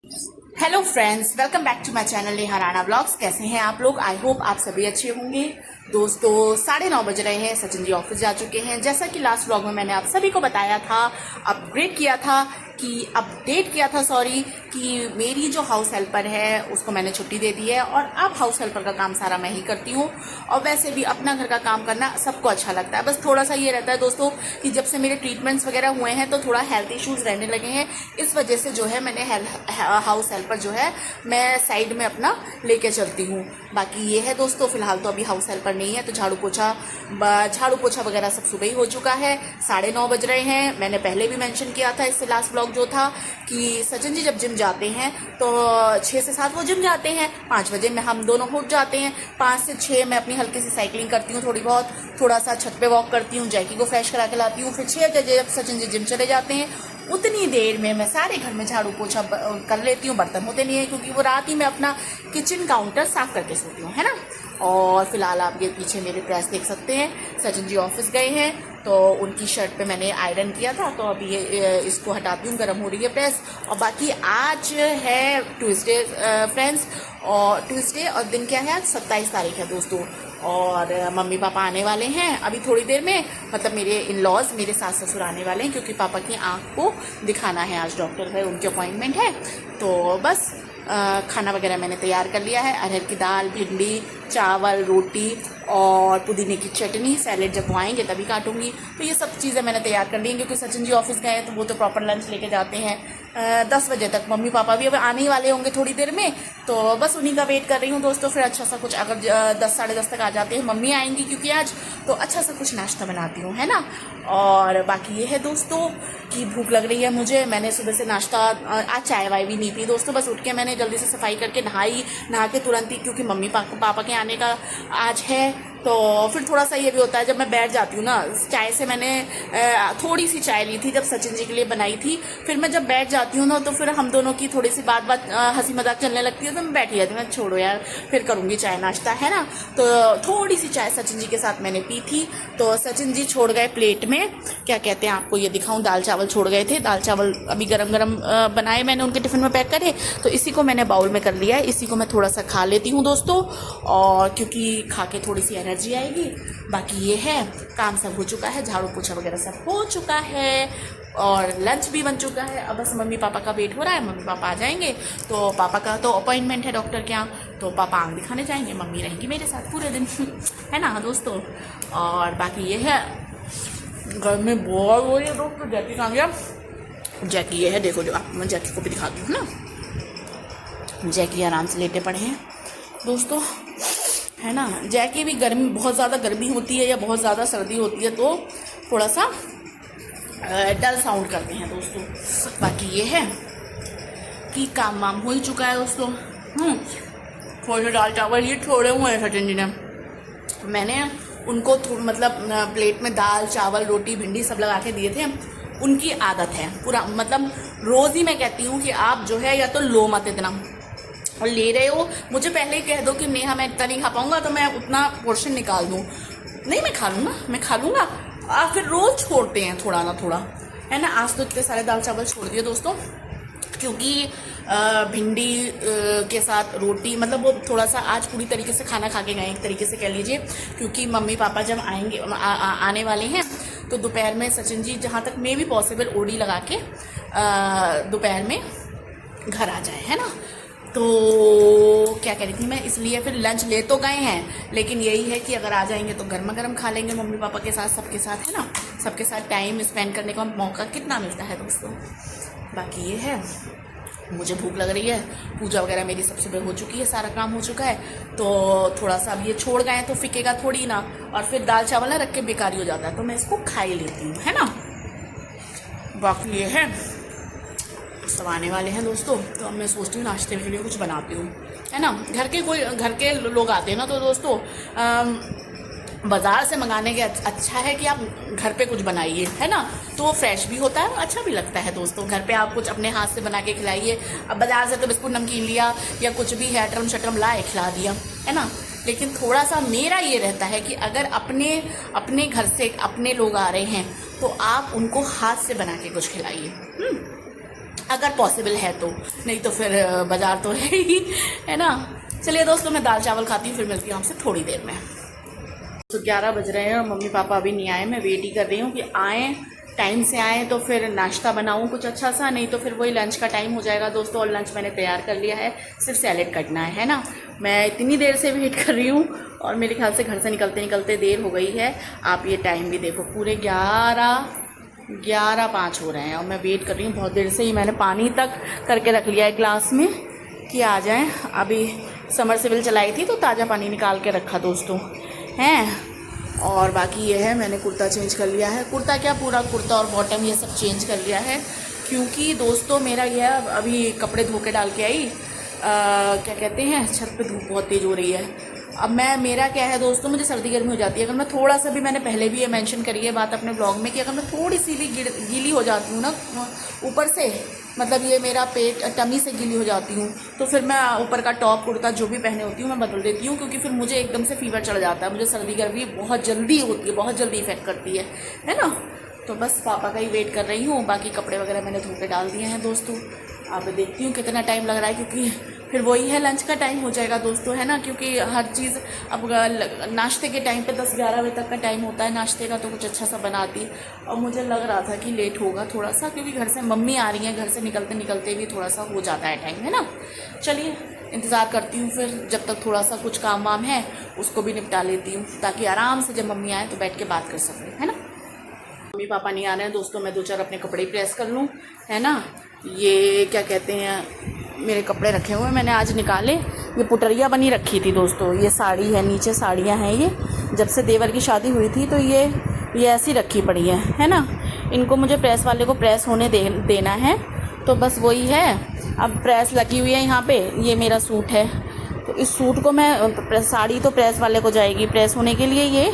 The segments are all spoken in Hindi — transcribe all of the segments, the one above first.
Hello friends, welcome back to my channel Neha Rana vlogs. कैसे हैं आप लोग? आई होप आप सभी अच्छे होंगे। दोस्तों 9:30 बज रहे हैं, सचिन जी ऑफिस जा चुके हैं। जैसा कि लास्ट व्लॉग में मैंने आप सभी को बताया था, अपडेट किया था कि मेरी जो हाउस हेल्पर है उसको मैंने छुट्टी दे दी है और अब हाउस हेल्पर का काम सारा मैं ही करती हूँ। और वैसे भी अपना घर का काम करना सबको अच्छा लगता है, बस थोड़ा सा ये रहता है दोस्तों कि जब से मेरे ट्रीटमेंट्स वगैरह हुए हैं तो थोड़ा हेल्थ इश्यूज रहने लगे हैं। इस वजह से जो है मैंने हाउस हेल्पर जो है मैं साइड में अपना लेके चलती हूँ। बाकी ये है दोस्तों, फिलहाल तो अभी हाउस हेल्पर नहीं है तो झाड़ू पोछा वगैरह सब सुबह ही हो चुका है। 9:30 बज रहे हैं। मैंने पहले भी मेंशन किया था, इससे लास्ट ब्लॉग जो था, कि सचिन जी जब जिम जाते हैं तो 6 से 7 वो जिम जाते हैं, 5 बजे में हम दोनों उठ जाते हैं। 5 से 6 मैं अपनी हल्की सी साइकिलिंग करती हूँ, थोड़ा सा छत पे वॉक करती हूँ, जैकी को फ्रेश करा के लाती हूँ। फिर 6 बजे जब सचिन जी जिम चले जाते हैं उतनी देर में मैं सारे घर में झाड़ू पोछा कर लेती हूँ। बर्तन होते नहीं है क्योंकि वो रात ही में अपना किचन काउंटर साफ करके सोती हूँ, है ना। और फिलहाल आप ये पीछे मेरे प्रेस देख सकते हैं। सचिन जी ऑफिस गए हैं तो उनकी शर्ट पे मैंने आयरन किया था, तो अभी ये इसको हटाती हूँ, गर्म हो रही है प्रेस। और बाकी आज है ट्यूसडे फ्रेंड्स, और ट्यूसडे और दिन क्या है, आज 27 तारीख है दोस्तों। और मम्मी पापा आने वाले हैं अभी थोड़ी देर में, मतलब मेरे इन लॉज, मेरे सास ससुर आने वाले हैं क्योंकि पापा की आँख को दिखाना है। आज डॉक्टर है, उनकी अपॉइंटमेंट है। तो बस खाना वगैरह मैंने तैयार कर लिया है। अरहर की दाल, भिंडी, चावल, रोटी और पुदीने की चटनी। सैलेड जब वो आएंगे तभी काटूंगी। तो ये सब चीज़ें मैंने तैयार कर ली हैं क्योंकि सचिन जी ऑफिस गए हैं तो वो तो प्रॉपर लंच लेके जाते हैं 10 बजे तक। मम्मी पापा भी अब आने ही वाले होंगे थोड़ी देर में, तो बस उन्हीं का वेट कर रही हूँ दोस्तों। फिर अच्छा सा कुछ, अगर 10 साढ़े 10 तक आ जाते हैं, मम्मी आएंगी क्योंकि आज, तो अच्छा सा कुछ नाश्ता बनाती हूँ, है ना। और बाकी ये है दोस्तों कि भूख लग रही है मुझे। मैंने सुबह से नाश्ता, आज चाय वाय भी नहीं पी दोस्तों। बस उठ के मैंने जल्दी से सफाई करके नहा के तुरंत ही, क्योंकि मम्मी पापा के आने का आज है, तो फिर थोड़ा सा ये भी होता है जब मैं बैठ जाती हूँ ना। चाय से मैंने थोड़ी सी चाय ली थी जब सचिन जी के लिए बनाई थी। फिर मैं जब बैठ जाती हूँ ना तो फिर हम दोनों की थोड़ी सी बात हंसी मजाक चलने लगती है, तो मैं बैठी जाती हूँ, मैं छोड़ो यार फिर करूँगी चाय नाश्ता, है ना। तो थोड़ी सी चाय सचिन जी के साथ मैंने पी थी। तो सचिन जी छोड़ गए प्लेट में, क्या कहते हैं आपको ये दिखाऊँ, दाल चावल छोड़ गए थे। दाल चावल अभी गरम गरम बनाए मैंने, उनके टिफिन में पैक करे, तो इसी को मैंने बाउल में कर लिया है। इसी को मैं थोड़ा सा खा लेती हूँ दोस्तों, और क्योंकि खा के थोड़ी सी एनर्जी आएगी। बाकी ये है, काम सब हो चुका है, झाड़ू पोछा वगैरह सब हो चुका है और लंच भी बन चुका है। अब बस मम्मी पापा का वेट हो रहा है। मम्मी पापा आ जाएंगे तो पापा का तो अपॉइंटमेंट है डॉक्टर के यहाँ, तो पापा आँख दिखाने जाएंगे, मम्मी रहेंगी मेरे साथ पूरे दिन है ना दोस्तों। और बाकी ये है, गर्मी बहुत हो रही है दोस्तों। जैकी कहाँ गया? जैकी ये है, देखो जो आप, मैं जैकी को भी दिखाती हूँ ना। जैकी आराम से लेटे पड़े हैं दोस्तों, है ना। जैकी भी गर्मी, बहुत ज़्यादा गर्मी होती है या बहुत ज़्यादा सर्दी होती है तो थोड़ा सा डल साउंड करते हैं दोस्तों। बाकी ये है कि काम वाम हो ही चुका है दोस्तों। थोड़े दाल चावल ये छोड़े हुए हैं सचिन जी ने। मैंने उनको मतलब प्लेट में दाल चावल रोटी भिंडी सब लगा के दिए थे। उनकी आदत है पूरा, मतलब रोज़ ही मैं कहती हूँ कि आप जो है या तो लो मत इतना, और ले रहे हो मुझे पहले ही कह दो कि नेहा मैं इतना नहीं खा पाऊंगा तो मैं उतना पोर्शन निकाल दूँ। नहीं, मैं खा लूँगा। आप फिर रोज़ छोड़ते हैं थोड़ा ना थोड़ा, है ना। आज तो इतने सारे दाल चावल छोड़ दिए दोस्तों क्योंकि भिंडी के साथ रोटी, मतलब वो थोड़ा सा आज पूरी तरीके से खाना खा के गए एक तरीके से कह लीजिए, क्योंकि मम्मी पापा जब आएंगे आने वाले हैं तो दोपहर में सचिन जी जहाँ तक मे भी पॉसिबल ओडी लगा के दोपहर में घर आ जाए, है ना। तो क्या कह रही थी मैं, इसलिए फिर लंच ले तो गए हैं, लेकिन यही है कि अगर आ जाएंगे तो गर्मा गर्म खा लेंगे मम्मी पापा के साथ, सबके साथ, है ना। सबके साथ टाइम स्पेंड करने का मौका कितना मिलता है दोस्तों। बाकी ये है, मुझे भूख लग रही है। पूजा वगैरह मेरी सब सुबह हो चुकी है, सारा काम हो चुका है, तो थोड़ा सा अब ये छोड़ गए तो फिकेगा थोड़ी ना, और फिर दाल चावल ना रख के बेकारी हो जाता है, तो मैं इसको खा ही लेती हूँ, है ना। बाकी ये है, सब आने वाले हैं दोस्तों, तो अब मैं सोचती हूँ नाश्ते के लिए कुछ बनाती हूँ, है ना। घर के लोग आते हैं ना तो दोस्तों बाज़ार से मंगाने के अच्छा है कि आप घर पे कुछ बनाइए, है ना। तो वो फ्रेश भी होता है, अच्छा भी लगता है दोस्तों। घर पे आप कुछ अपने हाथ से बना के खिलाइए। अब बाज़ार से तो बिस्कुट नमकीन लिया या कुछ भी है अटरम शटरम लाए खिला दिया, है ना। लेकिन थोड़ा सा मेरा ये रहता है कि अगर अपने घर से अपने लोग आ रहे हैं तो आप उनको हाथ से बना के कुछ खिलाइए। अगर पॉसिबल है तो, नहीं तो फिर बाज़ार तो है ही, है ना। चलिए दोस्तों, मैं दाल चावल खाती हूँ, फिर मिलती हूँ आपसे थोड़ी देर में। तो 11 बज रहे हैं और मम्मी पापा अभी नहीं आए। मैं वेट ही कर रही हूँ कि आएँ, टाइम से आएँ तो फिर नाश्ता बनाऊँ कुछ अच्छा सा, नहीं तो फिर वही लंच का टाइम हो जाएगा दोस्तों। और लंच मैंने तैयार कर लिया है, सिर्फ सैलेड कटना है ना। मैं इतनी देर से वेट कर रही हूँ और मेरे ख्याल से घर से निकलते निकलते देर हो गई है। आप ये टाइम भी देखो, पूरे 11:05 हो रहे हैं और मैं वेट कर रही हूँ बहुत देर से ही। मैंने पानी तक करके रख लिया है ग्लास में कि आ जाएँ। अभी समरसेबल चलाई थी तो ताज़ा पानी निकाल के रखा दोस्तों हैं। और बाकी ये है, मैंने कुर्ता चेंज कर लिया है, कुर्ता क्या पूरा कुर्ता और बॉटम ये सब चेंज कर लिया है, क्योंकि दोस्तों मेरा यह अभी कपड़े धो के डाल के आई, क्या कहते हैं, छत पे धूप बहुत तेज़ हो रही है। अब मेरा क्या है दोस्तों, मुझे सर्दी गर्मी हो जाती है। अगर मैं थोड़ा सा भी, मैंने पहले भी ये मेंशन करी है बात अपने ब्लॉग में, कि अगर मैं थोड़ी सी भी गीली हो जाती हूँ ना ऊपर से, मतलब ये मेरा पेट टमी से गीली हो जाती हूँ, तो फिर मैं ऊपर का टॉप कुर्ता जो भी पहने होती हूँ मैं बदल देती हूँ, क्योंकि फिर मुझे एकदम से फीवर चढ़ जाता है। मुझे सर्दी गर्मी बहुत जल्दी होती है, बहुत जल्दी इफेक्ट करती है ना। तो बस पापा का ही वेट कर रही हूँ। बाकी कपड़े वगैरह मैंने धो के डाल दिए हैं दोस्तों। अब देखती हूँ कितना टाइम लग रहा है, क्योंकि फिर वही है, लंच का टाइम हो जाएगा दोस्तों, है ना। क्योंकि हर चीज़ अब नाश्ते के टाइम पे 10-11 बजे तक का टाइम होता है नाश्ते का, तो कुछ अच्छा सा बनाती। और मुझे लग रहा था कि लेट होगा थोड़ा सा, क्योंकि घर से मम्मी आ रही हैं, घर से निकलते निकलते भी थोड़ा सा हो जाता है टाइम, है ना। चलिए इंतज़ार करती हूँ फिर, जब तक थोड़ा सा कुछ काम वाम है उसको भी निपटा लेती हूँ, ताकि आराम से जब मम्मी आए तो बैठ के बात कर सकें, है ना। मम्मी पापा नहीं आ रहे हैं दोस्तों, मैं 2-4 अपने कपड़े प्रेस कर लूँ, है ना। ये क्या कहते हैं, मेरे कपड़े रखे हुए मैंने आज निकाले। ये पुटरिया बनी रखी थी दोस्तों, ये साड़ी है, नीचे साड़ियाँ हैं। ये जब से देवर की शादी हुई थी तो ये ऐसी रखी पड़ी है ना। इनको मुझे प्रेस वाले को प्रेस होने देना है, तो बस वही है। अब प्रेस लगी हुई है यहाँ पे। ये मेरा सूट है, तो इस सूट को मैं, साड़ी तो प्रेस वाले को जाएगी प्रेस होने के लिए।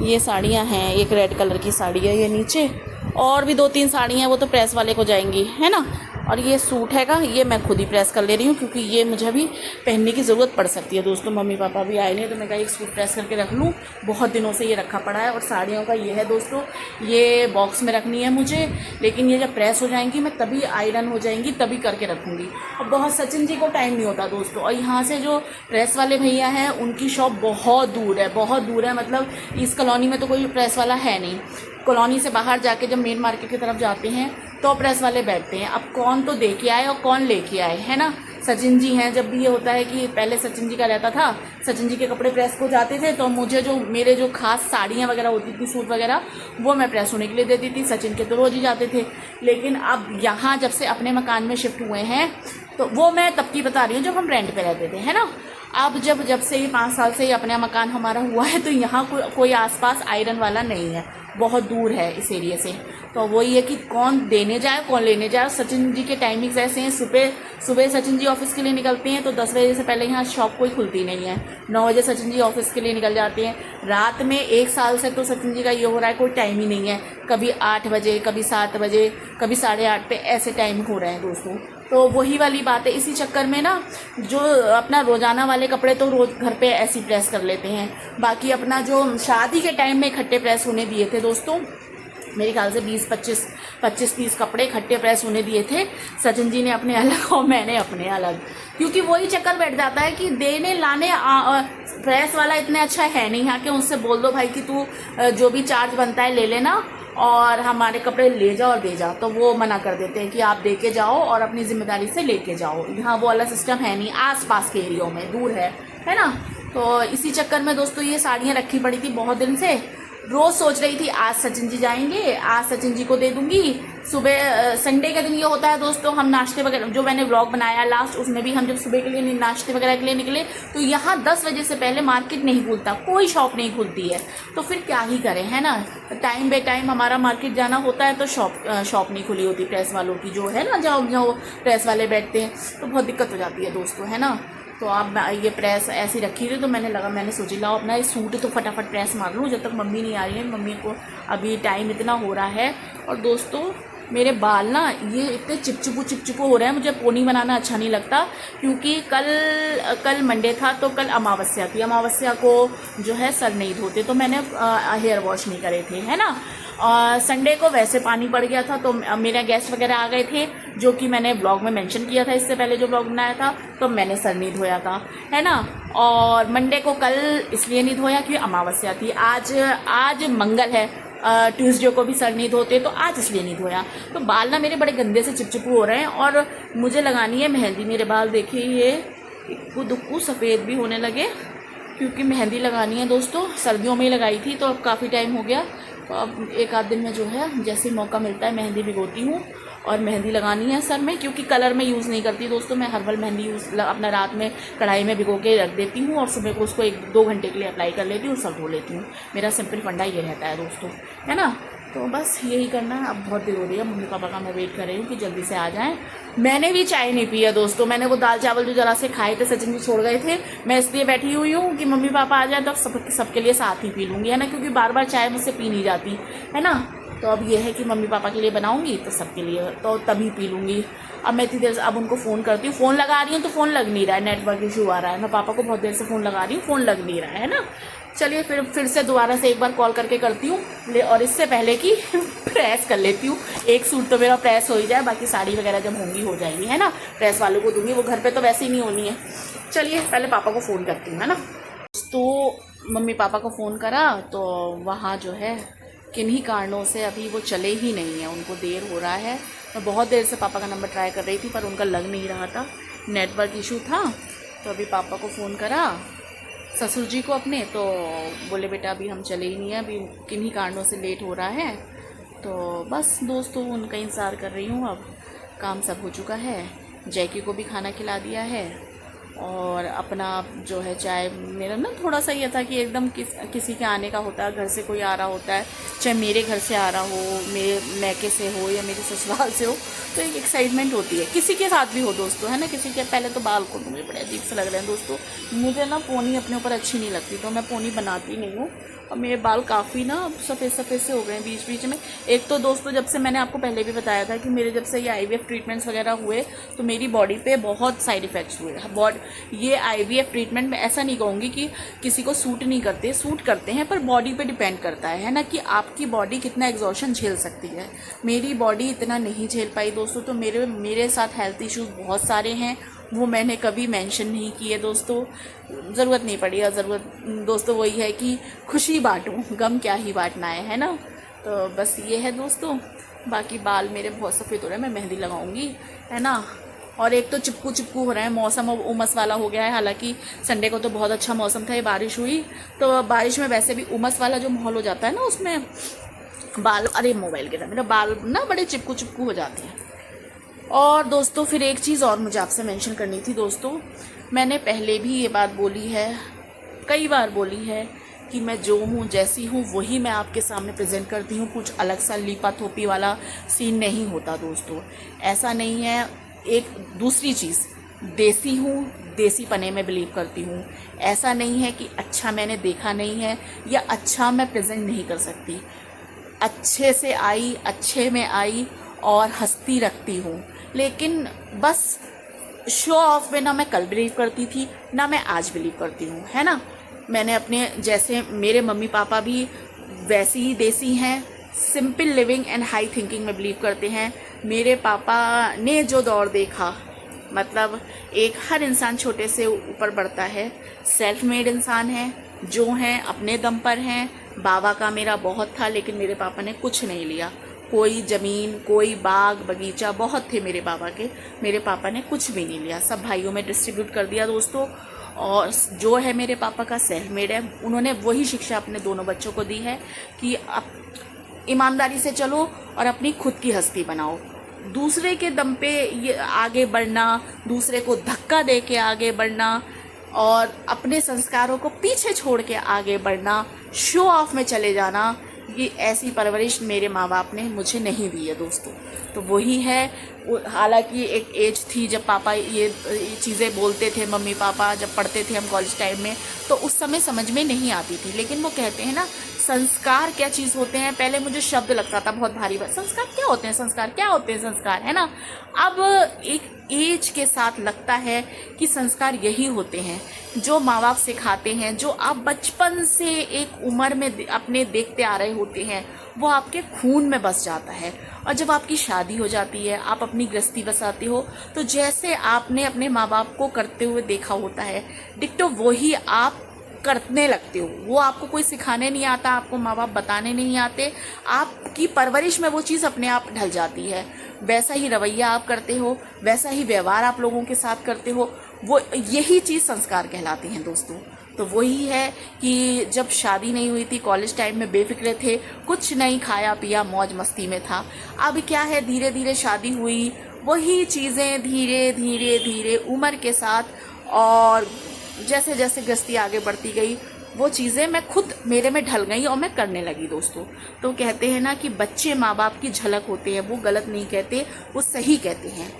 ये साड़ियाँ हैं, एक रेड कलर की साड़ी है ये नीचे, और भी 2-3 साड़ियाँ हैं, वो तो प्रेस वाले को जाएंगी, है ना। और ये सूट हैगा, ये मैं खुद ही प्रेस कर ले रही हूँ, क्योंकि ये मुझे अभी पहनने की ज़रूरत पड़ सकती है दोस्तों। मम्मी पापा भी आए नहीं, तो मैं कहा एक सूट प्रेस करके रख लूँ, बहुत दिनों से ये रखा पड़ा है। और साड़ियों का ये है दोस्तों, ये बॉक्स में रखनी है मुझे, लेकिन ये जब प्रेस हो जाएंगी, मैं तभी आयरन हो जाएंगी तभी करके रखूँगी। और बहुत सचिन जी को टाइम नहीं होता दोस्तों, और यहाँ से जो प्रेस वाले भैया हैं उनकी शॉप बहुत दूर है, मतलब इस कॉलोनी में तो कोई प्रेस वाला है नहीं। कॉलोनी से बाहर जाके जब मेन मार्केट की तरफ जाते हैं तो प्रेस वाले बैठते हैं। अब कौन तो दे के आए और कौन लेके आए, है ना। सचिन जी हैं, जब भी ये होता है कि पहले सचिन जी का रहता था, सचिन जी के कपड़े प्रेस को जाते थे, तो मुझे मेरे जो खास साड़ियाँ वगैरह होती थी, सूट वगैरह, वो मैं प्रेस होने के लिए देती थी। सचिन के तो रोज़ ही जाते थे। लेकिन अब यहाँ जब से अपने मकान में शिफ्ट हुए हैं, तो वो मैं तब की बता रही हूँ जब हम रेंट पे रहते थे, है ना। अब जब से ये 5 साल से ही अपना मकान हमारा हुआ है, तो यहाँ कोई आसपास आयरन वाला नहीं है, बहुत दूर है इस एरिया से। तो वही है कि कौन देने जाए कौन लेने जाए। सचिन जी के टाइमिंग्स ऐसे हैं, सुबह सचिन जी ऑफिस के लिए निकलते हैं तो 10 बजे से पहले यहाँ शॉप कोई खुलती नहीं है। 9 बजे सचिन जी ऑफिस के लिए निकल जाते हैं। रात में 1 साल से तो सचिन जी का ये हो रहा है, कोई टाइम ही नहीं है, कभी 8 बजे, कभी 7 बजे, कभी 8:30 पे, ऐसे टाइम हो रहे हैं दोस्तों। तो वही वाली बात है, इसी चक्कर में ना जो अपना रोज़ाना वाले कपड़े तो रोज़ घर पे ऐसी प्रेस कर लेते हैं। बाकी अपना जो शादी के टाइम में इकट्ठे प्रेस होने दिए थे दोस्तों, मेरे ख्याल से 25-30 कपड़े इकट्ठे प्रेस होने दिए थे। सचिन जी ने अपने अलग और मैंने अपने अलग, क्योंकि वही चक्कर बैठ जाता है कि देने लाने प्रेस वाला इतने अच्छा है नहीं यहाँ के। उनसे बोल दो भाई कि तू जो भी चार्ज बनता है ले लेना और हमारे कपड़े ले जाओ और दे जाओ, तो वो मना कर देते हैं कि आप दे के जाओ और अपनी जिम्मेदारी से लेके जाओ। यहाँ वो वाला सिस्टम है नहीं, आसपास के एरिया में, दूर है ना। तो इसी चक्कर में दोस्तों ये साड़ियाँ रखी पड़ी थी बहुत दिन से। रोज़ सोच रही थी आज सचिन जी जाएंगे, आज सचिन जी को दे दूंगी। सुबह संडे के दिन ये होता है दोस्तों, हम नाश्ते वगैरह, जो मैंने व्लॉग बनाया लास्ट, उसमें भी हम जब सुबह के लिए नाश्ते वगैरह के लिए निकले, तो यहाँ 10 बजे से पहले मार्केट नहीं खुलता, कोई शॉप नहीं खुलती है। तो फिर क्या ही करें, है ना। टाइम बे टाइम हमारा मार्केट जाना होता है, तो शॉप नहीं खुली होती प्रेस वालों की, जो है ना, जहाँ प्रेस वाले बैठते हैं, तो बहुत दिक्कत हो जाती है दोस्तों, है ना। तो अब ये प्रेस ऐसी रखी थी, तो मैंने सोची लाओ अपना ये सूट तो फटाफट प्रेस मार लूँ जब तक मम्मी नहीं आ रही है। मम्मी को अभी टाइम इतना हो रहा है। और दोस्तों मेरे बाल ना ये इतने चिपचिपू हो रहे हैं, मुझे पोनी बनाना अच्छा नहीं लगता, क्योंकि कल मंडे था, तो कल अमावस्या थी। अमावस्या को जो है सर नहीं धोते, तो मैंने हेयर वॉश नहीं करे थे, है ना। संडे को वैसे पानी पड़ गया था, तो मेरे गेस्ट वगैरह आ गए थे, जो कि मैंने ब्लॉग में मेंशन किया था इससे पहले जो ब्लॉग बनाया था, तो मैंने सर नहीं धोया था, है ना। और मंडे को कल इसलिए नहीं धोया क्योंकि अमावस्या थी। आज मंगल है, ट्यूसडे को भी सर नहीं धोते, तो आज इसलिए नहीं धोया। तो बाल ना मेरे बड़े गंदे से चिपचिपू हो रहे हैं, और मुझे लगानी है मेहंदी। मेरे बाल देखिए ये इक्कू दुक्कू सफ़ेद भी होने लगे, क्योंकि मेहंदी लगानी है दोस्तों। सर्दियों में ही लगाई थी, तो अब काफ़ी टाइम हो गया, तो अब एक आध दिन में जो है जैसे ही मौका मिलता है मेहंदी भिगोती हूँ और मेहंदी लगानी है सर में। क्योंकि कलर में यूज़ नहीं करती दोस्तों, मैं हर्बल मेहंदी अपना रात में कढ़ाई में भिगो के रख देती हूँ, और सुबह को उसको 1-2 घंटे के लिए अप्लाई कर लेती हूँ, सब धो लेती हूँ। मेरा सिंपल फंडा ये रहता है दोस्तों, है ना। तो बस यही करना है। अब बहुत देर हो रही है, मम्मी पापा का मैं वेट कर रही हूँ कि जल्दी से आ जाएं। मैंने भी चाय नहीं पी है दोस्तों, मैंने वो दाल चावल जो जरा से खाए थे, सचिन जी छोड़ गए थे, मैं इसलिए बैठी हुई हूँ कि मम्मी पापा आ जाए तब सबके लिए साथ ही पी लूँगी, है ना, क्योंकि बार बार चाय मुझसे पी नहीं जाती, है ना। तो अब ये है कि मम्मी पापा के लिए बनाऊँगी तो सबके लिए तो तभी पी लूँगी। अब मैं इतनी देर से अब उनको फ़ोन करती हूँ, फ़ोन लगा रही हूँ तो फ़ोन लग नहीं रहा है, नेटवर्क इशू आ रहा है। मैं पापा को बहुत देर से फ़ोन लगा रही हूँ, फ़ोन लग नहीं रहा है ना। चलिए फिर से दोबारा से एक बार कॉल करके करती हूँ, और इससे पहले कि प्रेस कर लेती हूँ। एक सूट तो मेरा प्रेस हो ही जाए, बाकी साड़ी वगैरह जब होंगी हो जाएगी, है ना। प्रेस वालों को दूंगी, वो घर पे तो वैसे ही नहीं होनी है। चलिए पहले पापा को फ़ोन करती हूँ, है ना। तो मम्मी पापा को फ़ोन करा, तो वहाँ जो है किन्हीं कारणों से अभी वो चले ही नहीं हैं, उनको देर हो रहा है। मैं बहुत देर से पापा का नंबर ट्राई कर रही थी, पर उनका लग नहीं रहा था, नेटवर्क इशू था। तो अभी पापा को फ़ोन करा, ससुर जी को अपने, तो बोले बेटा अभी हम चले ही नहीं हैं, अभी किन्हीं कारणों से लेट हो रहा है। तो बस दोस्तों उनका इंतज़ार कर रही हूँ। अब काम सब हो चुका है, जैकी को भी खाना खिला दिया है, और अपना जो है चाय, मेरा ना थोड़ा सा ये था कि एकदम किसी के आने का होता है, घर से कोई आ रहा होता है, चाहे मेरे घर से आ रहा हो, मेरे मैके से हो या मेरे ससुराल से हो, तो एक एक्साइटमेंट होती है, किसी के साथ भी हो दोस्तों, है ना। किसी के पहले तो बाल को मुझे बड़े अजीब से लग रहे हैं दोस्तों, मुझे ना पोनी अपने ऊपर अच्छी नहीं लगती, तो मैं पोनी बनाती नहीं हूँ। और मेरे बाल काफ़ी ना सफ़ेद सफ़ेद से हो गए हैं बीच बीच में। एक तो दोस्तों जब से मैंने आपको पहले भी बताया था कि मेरे जब से ये IVF ट्रीटमेंट्स वगैरह हुए, तो मेरी बॉडी पे बहुत साइड इफ़ेक्ट्स हुए। ये IVF ट्रीटमेंट में ऐसा नहीं कहूँगी कि किसी को सूट नहीं करते, सूट करते हैं, पर बॉडी पे डिपेंड करता है ना, कि आपकी बॉडी कितना एग्जॉशन झेल सकती है। मेरी बॉडी इतना नहीं झेल पाई दोस्तों, तो मेरे साथ हेल्थ इश्यूज़ बहुत सारे हैं, वो मैंने कभी मेंशन नहीं किए दोस्तों, ज़रूरत नहीं पड़ी। और ज़रूरत दोस्तों वही है कि खुशी बांटूं, गम क्या ही बांटना है ना। तो बस ये है दोस्तों। बाकी बाल मेरे बहुत सफ़ेद हो रहे हैं, मैं मेहंदी लगाऊंगी, है ना। और एक तो चिपकू हो रहा है, मौसम अब उमस वाला हो गया है। हालांकि संडे को तो बहुत अच्छा मौसम था, ये बारिश हुई, तो बारिश में वैसे भी उमस वाला जो माहौल हो जाता है ना, उसमें बाल, अरे मोबाइल के मेरा बाल ना बड़े चिपकू हो जाते हैं। और दोस्तों फिर एक चीज़ और मुझे आपसे मेंशन करनी थी दोस्तों, मैंने पहले भी ये बात बोली है, कई बार बोली है, कि मैं जो हूँ जैसी हूँ वही मैं आपके सामने प्रेजेंट करती हूँ। कुछ अलग सा लीपा थोपी वाला सीन नहीं होता दोस्तों, ऐसा नहीं है। एक दूसरी चीज़, देसी हूँ, देसी पने में बिलीव करती हूँ। ऐसा नहीं है कि अच्छा मैंने देखा नहीं है या अच्छा मैं प्रेजेंट नहीं कर सकती। अच्छे से आई, अच्छे में आई और हंसती रखती हूँ, लेकिन बस शो ऑफ में ना मैं कल बिलीव करती थी, ना मैं आज बिलीव करती हूँ, है ना। मैंने अपने जैसे, मेरे मम्मी पापा भी वैसी ही देसी हैं, simple living and high thinking में बिलीव करते हैं। मेरे पापा ने जो दौर देखा, मतलब एक हर इंसान छोटे से ऊपर बढ़ता है, सेल्फ मेड इंसान है, जो हैं अपने दम पर हैं। बाबा का मेरा बहुत था, लेकिन मेरे पापा ने कुछ नहीं लिया, कोई ज़मीन, कोई बाग बगीचा बहुत थे मेरे बाबा के, मेरे पापा ने कुछ भी नहीं लिया, सब भाइयों में डिस्ट्रीब्यूट कर दिया दोस्तों। और जो है मेरे पापा का सेल्फ मेड है, उन्होंने वही शिक्षा अपने दोनों बच्चों को दी है कि आप ईमानदारी से चलो और अपनी खुद की हस्ती बनाओ। दूसरे के दम पे ये आगे बढ़ना, दूसरे को धक्का दे के आगे बढ़ना और अपने संस्कारों को पीछे छोड़ के आगे बढ़ना, शो ऑफ में चले जाना, ये ऐसी परवरिश मेरे माँ बाप ने मुझे नहीं दी है दोस्तों। तो वही है। हालांकि एक एज थी जब पापा ये चीज़ें बोलते थे, मम्मी पापा जब पढ़ते थे हम कॉलेज टाइम में, तो उस समय समझ में नहीं आती थी, लेकिन वो कहते हैं ना, संस्कार क्या चीज़ होते हैं, पहले मुझे शब्द लगता था बहुत भारी बात, संस्कार क्या होते हैं, संस्कार क्या होते हैं, संस्कार, है ना। अब एक एज के साथ लगता है कि संस्कार यही होते हैं जो माँ बाप सिखाते हैं, जो आप बचपन से एक उम्र में अपने देखते आ रहे होते हैं, वो आपके खून में बस जाता है। और जब आपकी शादी हो जाती है, आप अपनी गृहस्थी बसाते हो, तो जैसे आपने अपने माँ बाप को करते हुए देखा होता है, डिट्टो वही आप करने लगते हो। वो आपको कोई सिखाने नहीं आता, आपको माँ बाप बताने नहीं आते, आपकी परवरिश में वो चीज़ अपने आप ढल जाती है। वैसा ही रवैया आप करते हो, वैसा ही व्यवहार आप लोगों के साथ करते हो, वो यही चीज़ संस्कार कहलाती हैं दोस्तों। तो वही है कि जब शादी नहीं हुई थी, कॉलेज टाइम में बेफिक्रे थे, कुछ नहीं खाया पिया, मौज मस्ती में था। अब क्या है, धीरे धीरे शादी हुई, वही चीज़ें धीरे धीरे धीरे उम्र के साथ और जैसे जैसे गृहस्थी आगे बढ़ती गई, वो चीज़ें मैं खुद मेरे में ढल गई और मैं करने लगी दोस्तों। तो कहते हैं ना कि बच्चे माँ बाप की झलक होते हैं, वो गलत नहीं कहते, वो सही कहते हैं।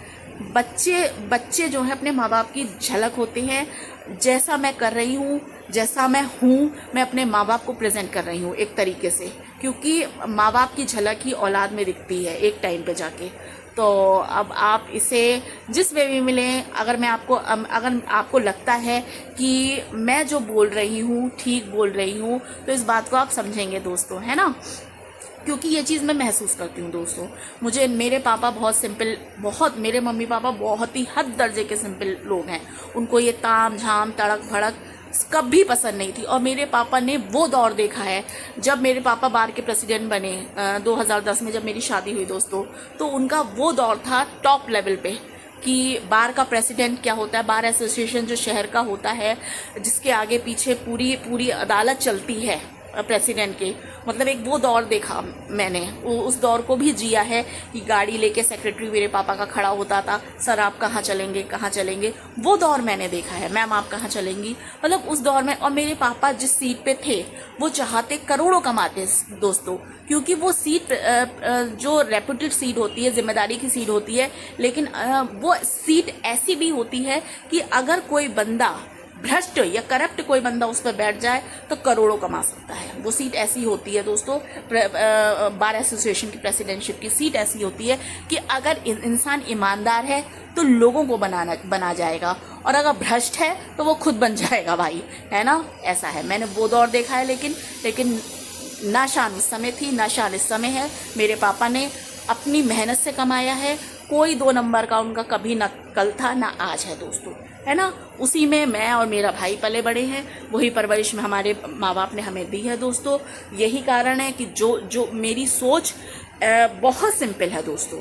बच्चे जो हैं अपने माँ बाप की झलक होते हैं। जैसा मैं कर रही हूँ, जैसा मैं हूँ, मैं अपने माँ बाप को प्रेजेंट कर रही हूँ एक तरीके से, क्योंकि माँ बाप की झलक ही औलाद में दिखती है एक टाइम पे जाके। तो अब आप इसे जिस वे भी मिलें, अगर आपको लगता है कि मैं जो बोल रही हूँ ठीक बोल रही हूँ, तो इस बात को आप समझेंगे दोस्तों, है ना। क्योंकि ये चीज़ मैं महसूस करती हूँ दोस्तों। मेरे पापा बहुत सिंपल, मेरे मम्मी पापा बहुत ही हद दर्जे के सिंपल लोग हैं। उनको ये ताम झाम तड़क भड़क कभी पसंद नहीं थी। और मेरे पापा ने वो दौर देखा है जब मेरे पापा बार के प्रेसिडेंट बने 2010 में, जब मेरी शादी हुई दोस्तों, तो उनका वो दौर था टॉप लेवल पे कि बार का प्रेसिडेंट क्या होता है, बार एसोसिएशन जो शहर का होता है, जिसके आगे पीछे पूरी अदालत चलती है प्रेसिडेंट के, मतलब एक वो दौर देखा मैंने। उस दौर को भी जिया है कि गाड़ी लेके सेक्रेटरी मेरे पापा का खड़ा होता था, सर आप कहाँ चलेंगे, कहाँ चलेंगे, वो दौर मैंने देखा है। मैम आप कहाँ चलेंगी, मतलब उस दौर में। और मेरे पापा जिस सीट पे थे वो चाहते करोड़ों कमाते दोस्तों, क्योंकि वो सीट जो रेपुटेड सीट होती है, जिम्मेदारी की सीट होती है, लेकिन वो सीट ऐसी भी होती है कि अगर कोई बंदा भ्रष्ट या करप्ट कोई बंदा उस पर बैठ जाए तो करोड़ों कमा सकता है। वो सीट ऐसी होती है दोस्तों, बार एसोसिएशन की प्रेसिडेंटशिप की सीट ऐसी होती है कि अगर इंसान ईमानदार है तो लोगों को बना जाएगा, और अगर भ्रष्ट है तो वो खुद बन जाएगा भाई, है ना। ऐसा है, मैंने वो दौर देखा है। लेकिन ना शान उस समय थी, ना शान इस समय है। मेरे पापा ने अपनी मेहनत से कमाया है, कोई 2 नंबर का उनका कभी ना कल था ना आज है दोस्तों, है ना। उसी में मैं और मेरा भाई पले बड़े हैं, वही परवरिश में हमारे माँ बाप ने हमें दी है दोस्तों। यही कारण है कि जो मेरी सोच बहुत सिंपल है दोस्तों।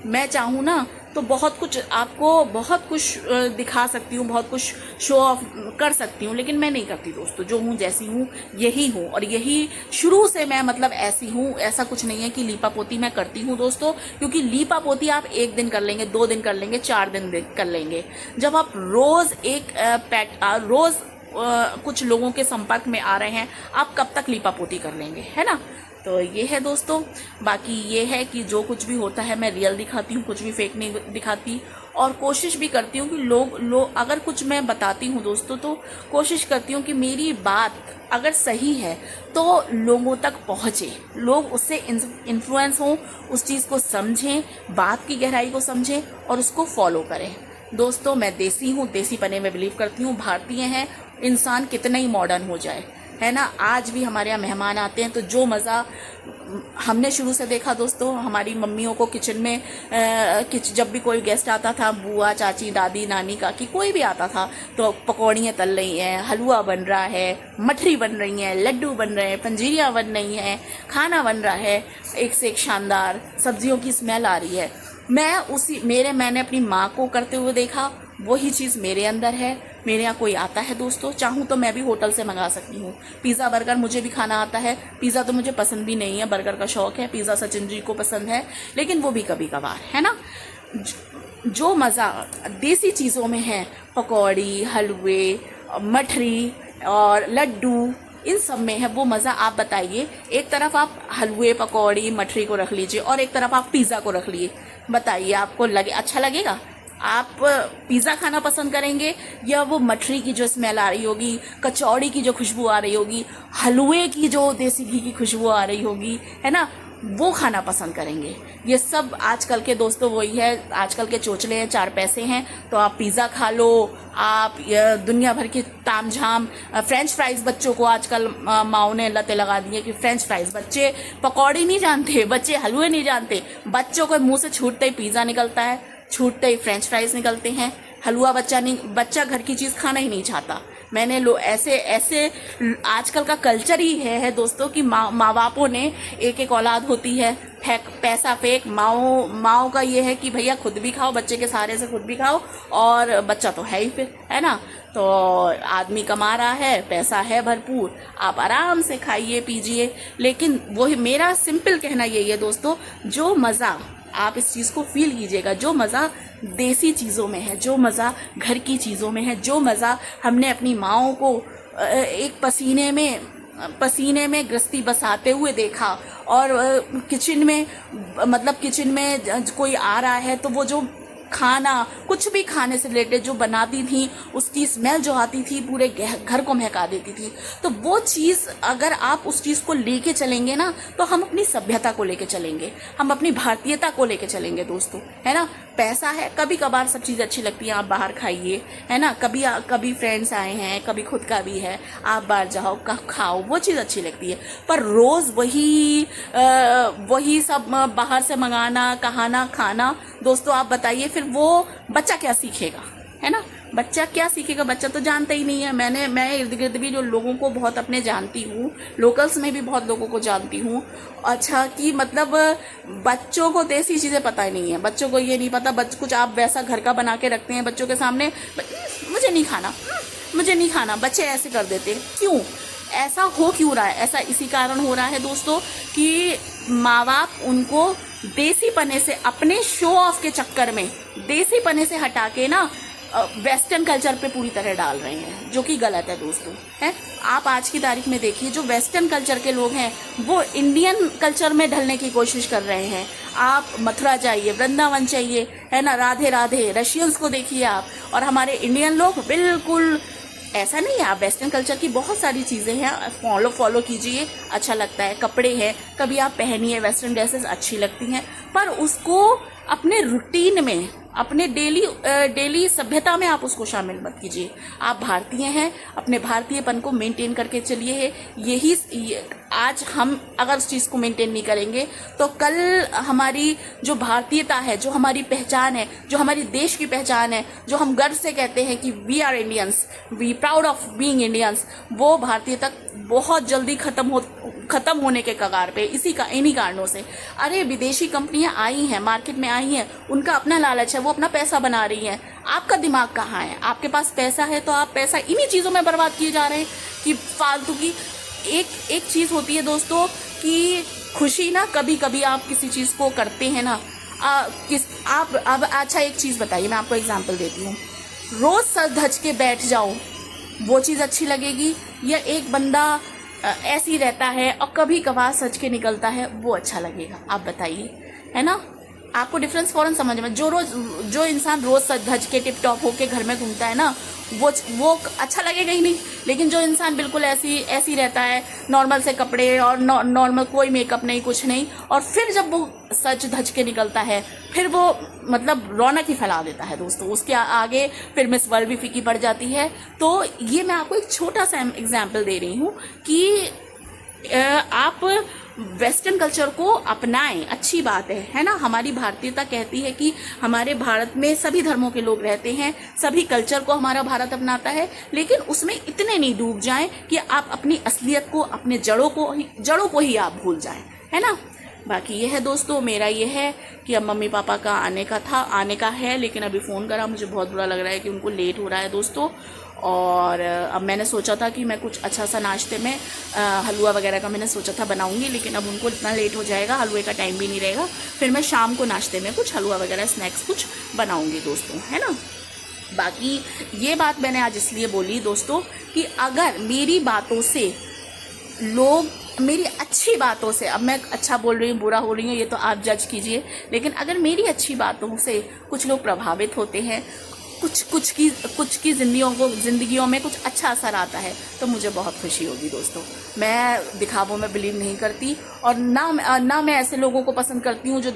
मैं चाहूँ ना तो बहुत कुछ दिखा सकती हूँ, बहुत कुछ शो ऑफ कर सकती हूँ, लेकिन मैं नहीं करती दोस्तों। जो हूँ, जैसी हूँ, यही हूँ, और यही शुरू से मैं मतलब ऐसी हूँ। ऐसा कुछ नहीं है कि लीपा पोती मैं करती हूँ दोस्तों, क्योंकि लीपा पोती आप 1 दिन कर लेंगे, 2 दिन कर लेंगे, 4 दिन कर लेंगे। जब आप रोज़ कुछ लोगों के संपर्क में आ रहे हैं, आप कब तक लीपा पोती कर लेंगे, है ना। तो ये है दोस्तों। बाकी ये है कि जो कुछ भी होता है मैं रियल दिखाती हूँ, कुछ भी फेक नहीं दिखाती। और कोशिश भी करती हूँ कि लोग अगर कुछ मैं बताती हूँ दोस्तों, तो कोशिश करती हूँ कि मेरी बात अगर सही है तो लोगों तक पहुँचे, लोग उससे इन्फ्लुएंस हों, उस चीज़ को समझें, बात की गहराई को समझें और उसको फॉलो करें। दोस्तों मैं देसी हूँ, देसी पने में बिलीव करती हूँ। भारतीय हैं, इंसान कितना ही मॉडर्न हो जाए, है ना। आज भी हमारे यहाँ मेहमान आते हैं तो जो मज़ा हमने शुरू से देखा दोस्तों, हमारी मम्मियों को किचन में जब भी कोई गेस्ट आता था, बुआ, चाची, दादी, नानी, काकी, कोई भी आता था, तो पकौड़ियाँ तल रही हैं, हलवा बन रहा है, मठरी बन रही हैं, लड्डू बन रहे हैं, पंजीरियाँ बन रही हैं, खाना बन रहा है एक से एक शानदार, सब्जियों की स्मेल आ रही है। मैंने अपनी माँ को करते हुए देखा, वही चीज़ मेरे अंदर है। मेरे यहाँ कोई आता है दोस्तों, चाहूँ तो मैं भी होटल से मंगा सकती हूँ। पिज़्ज़ा बर्गर मुझे भी खाना आता है। पिज़्ज़ा तो मुझे पसंद भी नहीं है, बर्गर का शौक़ है। पिज़्ज़ा सचिन जी को पसंद है, लेकिन वो भी कभी कभार, है ना। जो मज़ा देसी चीज़ों में है, पकौड़ी, हलवे, मठरी और लड्डू, इन सब में है वो मज़ा। आप बताइए, एक तरफ आप हलवे, पकौड़ी, मठरी को रख लीजिए और एक तरफ आप पिज़्ज़ा को रख लीजिए, बताइए आपको अच्छा लगेगा? आप पिज़्ज़ा खाना पसंद करेंगे या वो मठरी की जो स्मेल आ रही होगी, कचौड़ी की जो खुशबू आ रही होगी, हलवे की जो देसी घी की खुशबू आ रही होगी, है ना, वो खाना पसंद करेंगे। ये सब आजकल के दोस्तों वही है, आजकल के चोचले हैं, 4 पैसे हैं तो आप पिज़्ज़ा खा लो, आप दुनिया भर की तामझाम, फ्रेंच फ्राइज़ बच्चों को आजकल माओ ने लतें लगा दी है कि फ्रेंच फ्राइज़, बच्चे पकौड़ी नहीं जानते, बच्चे हलवे नहीं जानते, बच्चों को मुंह से छूटते ही पिज़्ज़ा निकलता है, छूटते ही फ्रेंच फ्राइज़ निकलते हैं, हलवा बच्चा घर की चीज़ खाना ही नहीं चाहता। मैंने ऐसे आजकल का कल्चर ही है दोस्तों कि माँ बापों ने एक औलाद होती है, पैसा फेंक, माओ का ये है कि भैया खुद भी खाओ, बच्चे के सहारे से खुद भी खाओ, और बच्चा तो है ही फिर, है ना। तो आदमी कमा रहा है, पैसा है भरपूर, आप आराम से खाइए पीजिए। लेकिन वही मेरा सिंपल कहना यही है दोस्तों, जो मज़ा आप इस चीज़ को फील कीजिएगा, जो मज़ा देसी चीज़ों में है, जो मज़ा घर की चीज़ों में है, जो मज़ा हमने अपनी माँओं को एक पसीने में गृहस्थी बसाते हुए देखा, और किचन में कोई आ रहा है तो वो जो खाना, कुछ भी खाने से रिलेटेड जो बनाती थी, उसकी स्मेल जो आती थी पूरे घर को महका देती थी। तो वो चीज़ अगर आप उस चीज़ को लेके चलेंगे ना, तो हम अपनी सभ्यता को लेके चलेंगे, हम अपनी भारतीयता को लेके चलेंगे दोस्तों, है ना। पैसा है, कभी कभार सब चीज़ अच्छी लगती है, आप बाहर खाइए, है ना, कभी फ्रेंड्स आए हैं, कभी खुद का भी है, आप बाहर जाओ खाओ, वो चीज़ अच्छी लगती है। पर रोज़ वही सब बाहर से मंगाना, कहाना, खाना, दोस्तों आप बताइए फिर वो बच्चा क्या सीखेगा, है ना। बच्चा क्या सीखेगा, बच्चा तो जानता ही नहीं है। मैं इर्द गिर्द भी जो लोगों को बहुत अपने जानती हूँ, लोकल्स में भी बहुत लोगों को जानती हूँ, अच्छा, कि मतलब बच्चों को देसी चीज़ें पता ही नहीं है, बच्चों को ये नहीं पता, कुछ आप वैसा घर का बना के रखते हैं बच्चों के सामने, मुझे नहीं खाना, बच्चे ऐसे कर देते हैं। क्यों ऐसा क्यों रहा है? ऐसा इसी कारण हो रहा है दोस्तों कि माँ बाप उनको देसी पने से, अपने शो ऑफ के चक्कर में देसी पने से हटा के ना वेस्टर्न कल्चर पे पूरी तरह डाल रहे हैं, जो कि गलत है दोस्तों, है। आप आज की तारीख में देखिए, जो वेस्टर्न कल्चर के लोग हैं वो इंडियन कल्चर में ढलने की कोशिश कर रहे हैं। आप मथुरा जाइए, वृंदावन चाहिए, है ना, राधे राधे, रशियंस को देखिए आप, और हमारे इंडियन लोग बिल्कुल ऐसा नहीं है। आप वेस्टर्न कल्चर की बहुत सारी चीज़ें हैं, फॉलो कीजिए, अच्छा लगता है, कपड़े हैं, कभी आप पहनिए, वेस्टर्न ड्रेसेस अच्छी लगती हैं, पर उसको अपने रूटीन में, अपने डेली सभ्यता में आप उसको शामिल मत कीजिए। आप भारतीय हैं, अपने भारतीयपन को मेंटेन करके चलिए। आज हम अगर उस चीज़ को मेंटेन नहीं करेंगे तो कल हमारी जो भारतीयता है, जो हमारी पहचान है, जो हमारी देश की पहचान है, जो हम गर्व से कहते हैं कि we are Indians, we proud of being Indians, वो भारतीयता बहुत जल्दी खत्म होने के कगार पे, इन्हीं कारणों से। अरे विदेशी कंपनियां आई हैं, मार्केट में आई हैं, उनका अपना लालच है, वो अपना पैसा बना रही हैं। आपका दिमाग कहाँ है? आपके पास पैसा है तो आप पैसा इन्हीं चीज़ों में बर्बाद किए जा रहे हैं कि फालतू की। एक चीज़ होती है दोस्तों कि खुशी ना, कभी कभी आप किसी चीज़ को करते हैं ना, अब अच्छा एक चीज़ बताइए, मैं आपको एग्जांपल देती हूँ। रोज़ सज धज के बैठ जाओ, वो चीज़ अच्छी लगेगी, या एक बंदा ऐसे ही रहता है और कभी कभार सच के निकलता है, वो अच्छा लगेगा? आप बताइए, है ना। आपको डिफरेंस फौरन समझ में। जो इंसान रोज़ सज धज के टिप टॉप होके घर में घूमता है ना, वो अच्छा लगेगा ही नहीं। लेकिन जो इंसान बिल्कुल ऐसी रहता है, नॉर्मल से कपड़े और नॉर्मल, कोई मेकअप नहीं, कुछ नहीं, और फिर जब वो सज धज के निकलता है, फिर वो मतलब रौनक ही फैला देता है दोस्तों। उसके आगे फिर मिस वर्ल्ड भी फीकी पड़ जाती है। तो ये मैं आपको एक छोटा सा एग्जाम्पल दे रही हूँ कि आप वेस्टर्न कल्चर को अपनाएं, अच्छी बात है ना। हमारी भारतीयता कहती है कि हमारे भारत में सभी धर्मों के लोग रहते हैं, सभी कल्चर को हमारा भारत अपनाता है, लेकिन उसमें इतने नहीं डूब जाएं कि आप अपनी असलियत को, अपने जड़ों को ही आप भूल जाएं, है ना। बाकी ये है दोस्तों, मेरा ये है कि अब मम्मी पापा का आने का है, लेकिन अभी फ़ोन करा, मुझे बहुत बुरा लग रहा है कि उनको लेट हो रहा है दोस्तों। और अब मैंने सोचा था कि मैं कुछ अच्छा सा नाश्ते में हलवा वगैरह का मैंने सोचा था बनाऊंगी, लेकिन अब उनको इतना लेट हो जाएगा, हलवे का टाइम भी नहीं रहेगा। फिर मैं शाम को नाश्ते में कुछ हलवा वगैरह स्नैक्स कुछ बनाऊंगी दोस्तों, है ना। बाकी ये बात मैंने आज इसलिए बोली दोस्तों कि अगर मेरी बातों से लोग मेरी अच्छी बातों से, अब मैं अच्छा बोल रही हूँ बुरा हो रही हूँ ये तो आप जज कीजिए, लेकिन अगर मेरी अच्छी बातों से कुछ लोग प्रभावित होते हैं, कुछ की ज़िंदगियों में कुछ अच्छा असर आता है, तो मुझे बहुत खुशी होगी दोस्तों। मैं दिखावों में बिलीव नहीं करती, और ना मैं ऐसे लोगों को पसंद करती हूँ जो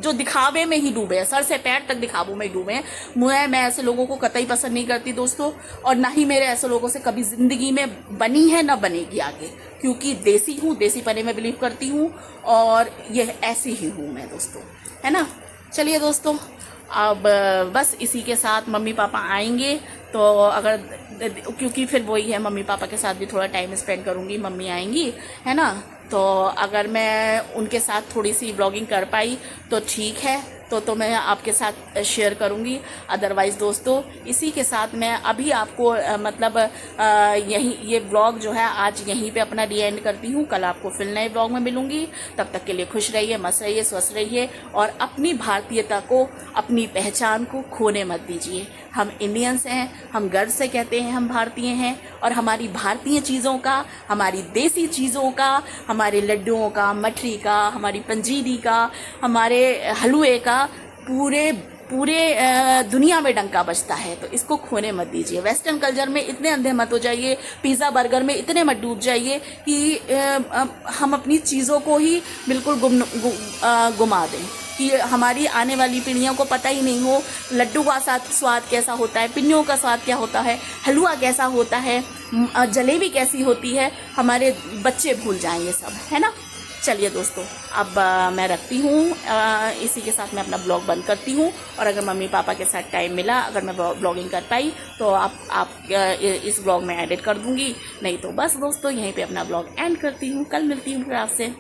जो दिखावे में ही डूबे हैं, सर से पैर तक दिखावों में ही डूबे हैं। मैं ऐसे लोगों को कतई पसंद नहीं करती दोस्तों, और ना ही मेरे ऐसे लोगों से कभी ज़िंदगी में बनी है ना बनेगी आगे, क्योंकि देसी हूँ, देसी पने में बिलीव करती हूँ, और ये ऐसी ही हूँ मैं दोस्तों, है ना। चलिए दोस्तों, अब बस इसी के साथ मम्मी पापा आएंगे तो अगर, क्योंकि फिर वही है, मम्मी पापा के साथ भी थोड़ा टाइम स्पेंड करूँगी, मम्मी आएंगी, है ना। तो अगर मैं उनके साथ थोड़ी सी व्लॉगिंग कर पाई तो ठीक है, तो मैं आपके साथ शेयर करूँगी। अदरवाइज़ दोस्तों, इसी के साथ मैं अभी आपको मतलब यही ये व्लॉग जो है आज यहीं पे अपना डी एंड करती हूँ। कल आपको फिर नए व्लॉग में मिलूँगी। तब तक के लिए खुश रहिए, मस्त रहिए, स्वस्थ रहिए, और अपनी भारतीयता को, अपनी पहचान को खोने मत दीजिए। हम इंडियंस हैं, हम गर्व से कहते हैं हम भारतीय हैं, और हमारी भारतीय चीज़ों का, हमारी देसी चीज़ों का, हमारे लड्डुओं का, मठरी का, हमारी पंजीरी का, हमारे हलवे का पूरे दुनिया में डंका बजता है। तो इसको खोने मत दीजिए। वेस्टर्न कल्चर में इतने अंधे मत हो जाइए, पिज़्ज़ा बर्गर में इतने मत डूब जाइए कि हम अपनी चीज़ों को ही बिल्कुल गुमा दें, कि हमारी आने वाली पीढ़ियों को पता ही नहीं हो लड्डू का स्वाद कैसा होता है, पिन्नियों का स्वाद क्या होता है, हलवा कैसा होता है, जलेबी कैसी होती है। हमारे बच्चे भूल जाएंगे सब, है ना। चलिए दोस्तों, अब मैं रखती हूँ, इसी के साथ मैं अपना ब्लॉग बंद करती हूँ। और अगर मम्मी पापा के साथ टाइम मिला, अगर मैं ब्लॉगिंग कर पाई तो आप इस ब्लॉग में एडिट कर दूँगी, नहीं तो बस दोस्तों यहीं पे अपना ब्लॉग एंड करती हूँ। कल मिलती हूँ फिर आपसे।